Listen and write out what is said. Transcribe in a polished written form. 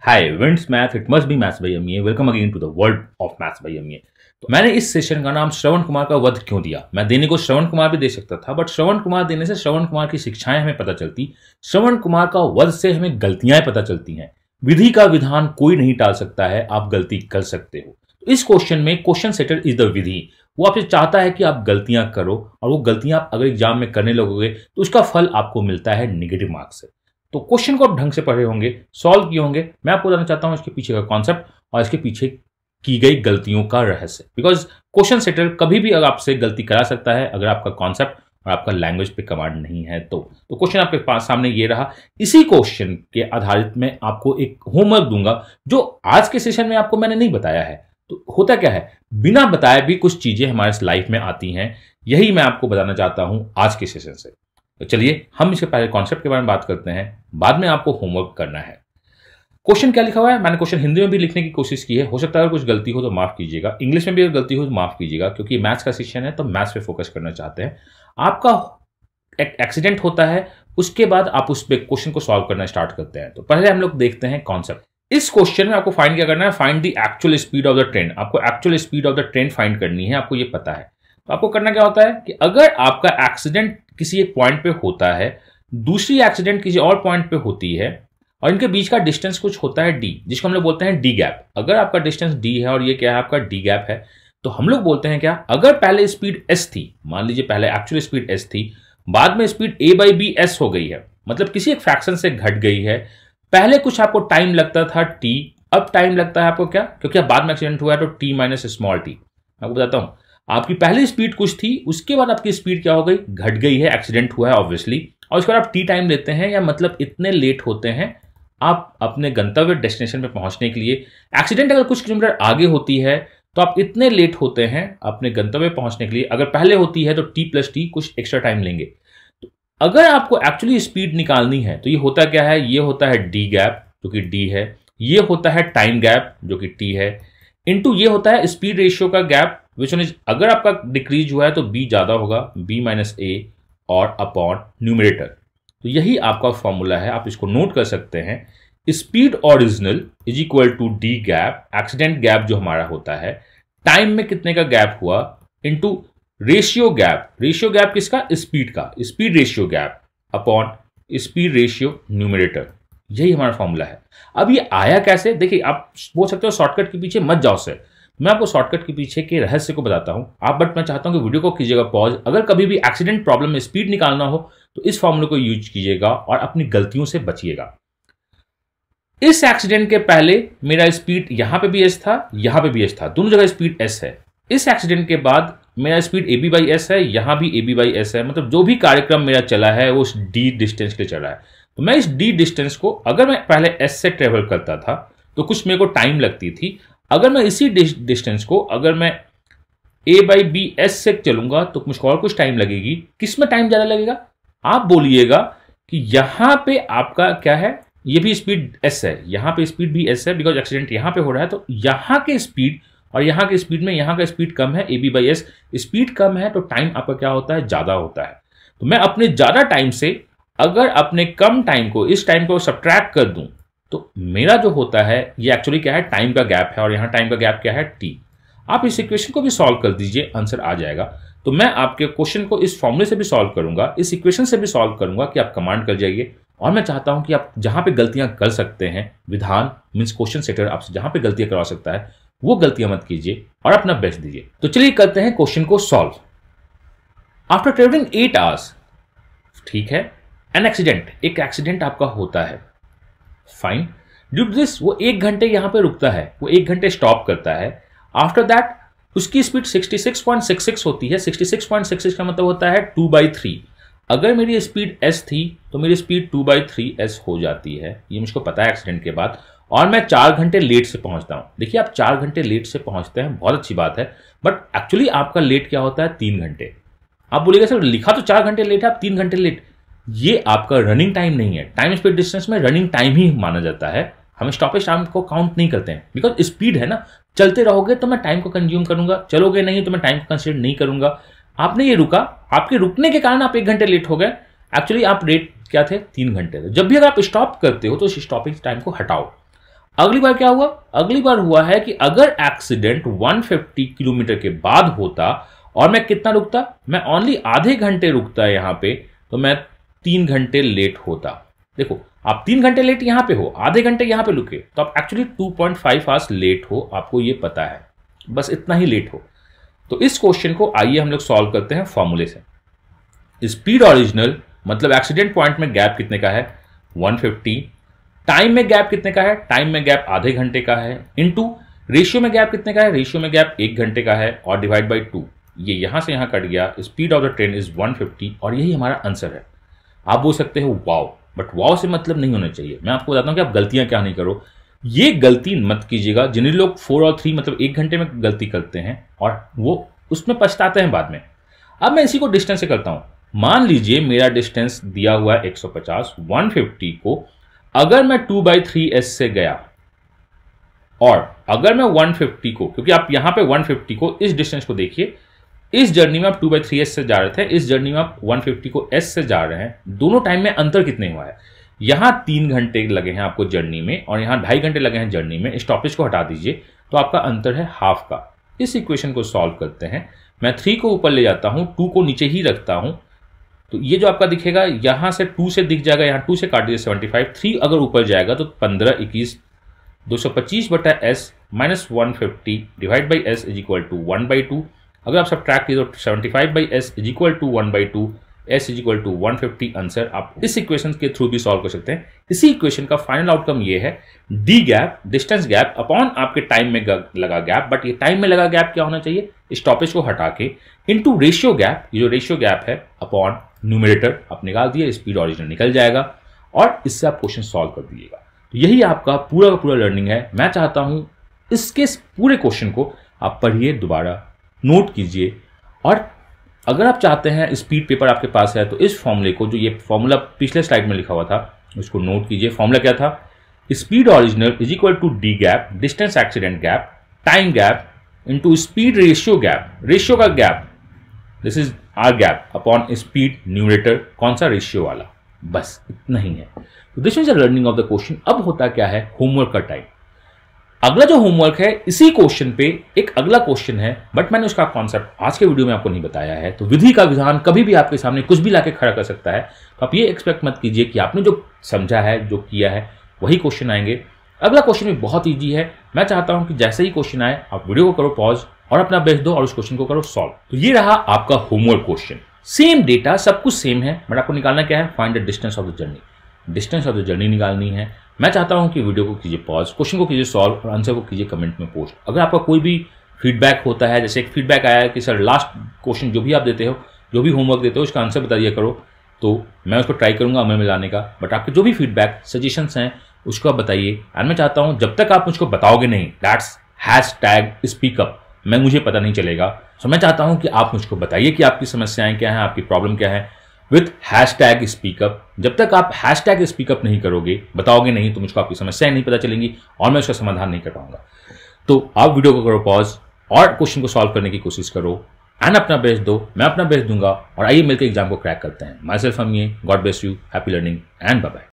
Hi winds math it must be maths by MA. Welcome again to the world of maths by MA. तो मैंने इस session का नाम श्रवण कुमार का वध क्यों दिया। मैं देने को श्रवण कुमार भी दे सकता था, बट श्रवण कुमार देने से श्रवण कुमार की शिक्षाएं हमें पता चलती, श्रवण कुमार का वध से हमें गलतियां पता चलती हैं। विधि का विधान कोई नहीं टाल सकता है, आप गलती कर सकते हो। तो इस क्वेश्चन में क्वेश्चन सेटर इज द विधि। वो आपसे चाहता है कि आप गलतियां करो, और वो गलतियां आप अगर एग्जाम में करने लगोगे तो उसका फल आपको मिलता है नेगेटिव मार्क्स से। तो क्वेश्चन को आप ढंग से पढ़े होंगे, सॉल्व किए होंगे। मैं आपको बताना चाहता हूं इसके पीछे का कॉन्सेप्ट और इसके पीछे की गई गलतियों का रहस्य। बिकॉज क्वेश्चन सेटर कभी भी अगर आपसे गलती करा सकता है अगर आपका कॉन्सेप्ट और आपका लैंग्वेज पे कमांड नहीं है तो क्वेश्चन आपके पास सामने ये रहा। इसी क्वेश्चन के आधारित मैं आपको एक होमवर्क दूंगा जो आज के सेशन में आपको मैंने नहीं बताया है। तो होता क्या है, बिना बताए भी कुछ चीजें हमारे लाइफ में आती हैं, यही मैं आपको बताना चाहता हूं आज के सेशन से। तो चलिए हम इसके पहले कॉन्सेप्ट के बारे में बात करते हैं, बाद में आपको होमवर्क करना है। क्वेश्चन क्या लिखा हुआ है, मैंने क्वेश्चन हिंदी में भी लिखने की कोशिश की है। हो सकता है अगर कुछ गलती हो तो माफ कीजिएगा, इंग्लिश में भी अगर गलती हो तो माफ कीजिएगा, क्योंकि मैथ्स का सेशन है तो मैथ्स पे फोकस करना चाहते हैं। आपका एक एक्सीडेंट होता है, उसके बाद आप उस पे क्वेश्चन को सॉल्व करना स्टार्ट करते हैं। तो पहले हम लोग देखते हैं कॉन्सेप्ट। इस क्वेश्चन में आपको फाइंड क्या करना है, find the actual speed of the train. आपको actual speed of the train find करनी है, आपको ये पता है। तो आपको करना क्या होता है कि अगर आपका एक्सीडेंट किसी एक पॉइंट पे होता है, दूसरी एक्सीडेंट किसी और पॉइंट पे होती है, और इनके बीच का डिस्टेंस कुछ होता है डी, जिसको हम लोग बोलते हैं डी गैप। अगर आपका डिस्टेंस डी है और ये क्या है, आपका डी गैप है, तो हम लोग बोलते हैं क्या, अगर पहले स्पीड एस थी, मान लीजिए पहले एक्चुअल स्पीड एस थी, बाद में speed A by B S हो गई है, मतलब किसी एक फ्रैक्शन से घट गई है। पहले कुछ आपको टाइम लगता था टी, अब टाइम लगता है आपको क्या, क्योंकि अब बाद में एक्सीडेंट हुआ है तो टी माइनस स्मॉल टी। आपको बताता हूं, आपकी पहली स्पीड कुछ थी, उसके बाद आपकी स्पीड क्या हो गई, घट गई है, एक्सीडेंट हुआ है ऑब्वियसली, और उसके बाद आप टी टाइम लेते हैं, या मतलब इतने लेट होते हैं आप अपने गंतव्य डेस्टिनेशन पे पहुंचने के लिए। एक्सीडेंट अगर कुछ किलोमीटर आगे होती है तो आप इतने लेट होते हैं अपने गंतव्य पहुंचने के लिए। अगर पहले होती है तो टी प्लस टी कुछ एक्स्ट्रा टाइम लेंगे। तो अगर आपको एक्चुअली स्पीड निकालनी है तो ये होता क्या है, ये होता है डी गैप जो कि डी है, ये होता है टाइम गैप जो कि टी है, इनटू ये होता है स्पीड रेशियो का गैप, विच वन इज, अगर आपका डिक्रीज हुआ है तो बी ज्यादा होगा, बी माइनस ए और अपॉन न्यूमरेटर। तो यही आपका फॉर्मूला है, आप इसको नोट कर सकते हैं। Speed original is equal to D gap, accident gap जो हमारा होता है, टाइम में कितने का गैप हुआ, into ratio gap. Ratio gap किसका, स्पीड का, speed ratio gap upon speed ratio numerator. यही हमारा फॉर्मूला है। अब ये आया कैसे, देखिए आप बोल सकते हो शॉर्टकट के पीछे मत जाओ सर, मैं आपको शॉर्टकट के पीछे के रहस्य को बताता हूं आप, बट मैं चाहता हूं कि वीडियो को कीजिएगा पॉज। अगर कभी भी एक्सीडेंट प्रॉब्लम में स्पीड निकालना हो तो इस फॉर्मूले को यूज कीजिएगा और अपनी गलतियों से बचिएगा। इस एक्सीडेंट के पहले मेरा स्पीड यहां पे भी एस था, यहां पे भी एस था, दोनों जगह स्पीड एस है। इस एक्सीडेंट के बाद मेरा speed A B by S है, यहां भी ए बी बाई एस है, मतलब जो भी कार्यक्रम मेरा चला है वो उस डी डिस्टेंस के लिए चला है। तो मैं इस डी डिस्टेंस को, अगर मैं पहले एस से ट्रेवल करता था तो कुछ मेरे को टाइम लगती थी, अगर मैं इसी डिस्टेंस को, अगर मैं ए बाई बी एस से चलूंगा तो मुझको और कुछ टाइम लगेगी। किस में टाइम ज्यादा लगेगा, आप बोलिएगा कि यहां पे आपका क्या है, ये भी स्पीड एस है, यहां पे स्पीड भी एस है, बिकॉज एक्सीडेंट यहां पे हो रहा है, तो यहां के स्पीड और यहां के स्पीड में यहां का स्पीड कम है, A B by S, speed कम है तो टाइम आपका क्या होता है, ज्यादा होता है। तो मैं अपने ज्यादा टाइम से अगर अपने कम टाइम को, इस टाइम को सब्ट्रैक्ट कर दूं तो मेरा जो होता है ये एक्चुअली क्या है, टाइम का गैप है, और यहां टाइम का गैप क्या है, टी। आप इस इक्वेशन को भी सॉल्व कर दीजिए, आंसर आ जाएगा। तो मैं आपके क्वेश्चन को इस फॉर्मूले से भी सॉल्व करूंगा, इस इक्वेशन से भी सॉल्व करूंगा कि आप कमांड कर जाइए। और मैं चाहता हूं कि आप जहां पे गलतियां कर सकते हैं, विधान मींस क्वेश्चन सेटर आपसे जहां पे गलतियां करवा सकता है वो गलतियां मत कीजिए और अपना बेस्ट दीजिए। तो चलिए करते हैं क्वेश्चन को सॉल्व। आफ्टर ट्रेवलिंग 8 आवर्स, ठीक है, एन एक्सीडेंट, एक एक्सीडेंट आपका होता है, फाइन। ड्यू टू दिस वो 1 घंटे यहां पे रुकता है, वो 1 घंटे स्टॉप करता है। आफ्टर दैट उसकी स्पीड 66.66 होती है। 66.66 का मतलब होता है 2/3। अगर मेरी स्पीड एस थी तो मेरी स्पीड 2/3 एस हो जाती है, ये मुझको पता है एक्सीडेंट के बाद, और मैं 4 घंटे लेट से पहुंचता हूं। देखिए आप 4 घंटे लेट से पहुंचते हैं, बहुत अच्छी बात है, बट एक्चुअली आपका लेट क्या होता है, 3 घंटे। आप बोलिएगा सर लिखा तो 4 घंटे लेट है, आप 3 घंटे लेट, ये आपका रनिंग टाइम नहीं है। टाइम स्पीड डिस्टेंस में रनिंग टाइम ही माना जाता है, हम स्टॉपेज टाइम को काउंट नहीं करते हैं, बिकॉज स्पीड है ना, चलते रहोगे तो मैं टाइम को कंज्यूम करूंगा, चलोगे नहीं तो मैं टाइम को कंसिडर नहीं करूंगा। आपने ये रुका, आपके रुकने के कारण आप 1 घंटे लेट हो गए, एक्चुअली आप लेट क्या थे, 3 घंटे थे। जब भी अगर आप स्टॉप करते हो तो उस स्टॉपिंग टाइम को हटाओ। अगली बार क्या हुआ? अगली बार हुआ है कि अगर एक्सीडेंट 150 किलोमीटर के बाद होता और मैं कितना रुकता, मैं ओनली आधे घंटे रुकता यहां पे, तो मैं 3 घंटे लेट होता। देखो, आप 3 घंटे लेट यहां पे हो, आधे घंटे यहां पे रुके, तो आप एक्चुअली 2.5 आवर्स लेट हो, आपको ये पता है, बस इतना ही लेट हो। तो इस क्वेश्चन को आइए हम लोग सॉल्व करते हैं फॉर्मूले से। स्पीड ओरिजिनल मतलब एक्सीडेंट पॉइंट में गैप कितने का है? 150। टाइम में गैप कितने का है? टाइम में गैप आधे घंटे का है, इनटू रेशियो में गैप कितने का है? रेशियो में गैप 1 घंटे का है, और डिवाइड बाई 2। ये यहां से यहां कट गया। Speed of the train is 150 और यही हमारा आंसर है। आप बोल सकते हो वाओ, बट वाओ से मतलब नहीं होना चाहिए। मैं आपको बताता हूं कि आप गलतियां क्या नहीं करो। ये गलती मत कीजिएगा जिन्हें लोग 4 और 3 मतलब 1 घंटे में गलती करते हैं और वो उसमें पछताते हैं बाद में। अब मैं इसी को डिस्टेंस से करता हूं। मान लीजिए मेरा डिस्टेंस दिया हुआ है 150, 150 को अगर मैं 2/3s से गया, और अगर मैं 150 को, क्योंकि आप यहां पे 150 को, इस डिस्टेंस को देखिए, इस जर्नी में आप 2/3s से जा रहे थे, इस जर्नी में आप 150 को s से जा रहे हैं। दोनों टाइम में अंतर कितने हुआ है? यहां 3 घंटे लगे हैं आपको जर्नी में, और यहां 2.5 घंटे लगे हैं जर्नी में। स्टॉपेज को हटा दीजिए तो आपका अंतर है हाफ का। इस इक्वेशन को सॉल्व करते हैं। मैं 3 को ऊपर ले जाता हूं, 2 को नीचे ही रखता हूं, तो ये जो आपका दिखेगा यहां से 2 से दिख जाएगा, यहां 2 से काट दीजिए 75। 3 अगर ऊपर जाएगा तो 15, 21, 225/s minus 150 divide by s is equal to 1/2। अगर आप सब्ट्रैक्ट कीजिए तो 75/s is equal to 1/2, s is equal to 150 answer. आप इस इक्वेशन के थ्रू भी सॉल्व कर सकते हैं। इसी इक्वेशन का फाइनल आउटकम ये है, D gap, distance gap upon आपके टाइम में लगा गैप, बट ये टाइम में लगा गैप क्या होना चाहिए? स्टॉपेज को हटा के, इनटू रेशियो गैप, ये जो रेशियो गैप है अपॉन न्यूमरेटर आप निकाल दिए, स्पीड ओरिजिनल निकल जाएगा, और इससे आप क्वेश्चन सॉल्व कर दीजिएगा। तो यही आपका पूरा का पूरा लर्निंग है। मैं चाहता हूं इसके पूरे क्वेश्चन को आप पढ़िए, दोबारा नोट कीजिए, और अगर आप चाहते हैं स्पीड पेपर आपके पास है तो इस फॉर्मूले को, जो ये फॉर्मूला पिछले स्लाइड में लिखा हुआ था, उसको नोट कीजिए। फॉर्मूला क्या था? Speed original is equal to D gap, distance accident gap, time gap into speed ratio gap, ratio का gap, this is R gap upon speed numerator, कौन सा? रेशियो वाला। बस इतना ही है। तो this is the learning of the question. अब होता क्या है? होमवर्क का टाइम। अगला जो होमवर्क है, इसी क्वेश्चन पे एक अगला क्वेश्चन है, बट मैंने उसका कॉन्सेप्ट आज के वीडियो में आपको नहीं बताया है। तो विधि का विधान कभी भी आपके सामने कुछ भी लाके खड़ा कर सकता है, तो आप ये एक्सपेक्ट मत कीजिए कि आपने जो समझा है, जो किया है, वही क्वेश्चन आएंगे। अगला क्वेश्चन भी बहुत ईजी है। मैं चाहता हूं कि जैसे ही क्वेश्चन आए आप वीडियो को करो पॉज और अपना बेस्ट दो और उस क्वेश्चन को करो सॉल्व। तो ये रहा आपका होमवर्क क्वेश्चन। सेम डेटा, सब कुछ सेम है, बट आपको निकालना क्या है? Find the distance of the journey. Distance of the journey निकालनी है। मैं चाहता हूं कि वीडियो को कीजिए पॉज, क्वेश्चन को कीजिए सॉल्व, और आंसर को कीजिए कमेंट में पोस्ट। अगर आपका कोई भी फीडबैक होता है, जैसे एक फीडबैक आया है कि सर लास्ट क्वेश्चन जो भी आप देते हो, जो भी होमवर्क देते हो, उसका आंसर बता दिया करो, तो मैं उसको ट्राई करूंगा अमल में लाने का। बट आपके जो भी फीडबैक सजेशंस हैं उसको आप बताइए। एंड मैं चाहता हूं जब तक आप मुझको बताओगे नहीं, दैट्स #speakup, मुझे पता नहीं चलेगा। सो मैं चाहता हूं कि आप मुझको बताइए कि आपकी समस्याएं क्या हैं, आपकी प्रॉब्लम क्या है, विथ #speakup। जब तक आप #speakup नहीं करोगे, बताओगे नहीं, तो मुझको आपकी समस्याएं नहीं पता चलेंगी और मैं उसका समाधान नहीं कर पाऊंगा। तो आप वीडियो को करो पॉज और क्वेश्चन को सॉल्व करने की कोशिश करो, एंड अपना बेस्ट दो, मैं अपना बेस्ट दूंगा, और आइए मिलकर एग्जाम को क्रैक करते हैं। Myself Amiya, God bless you, happy learning and bye bye.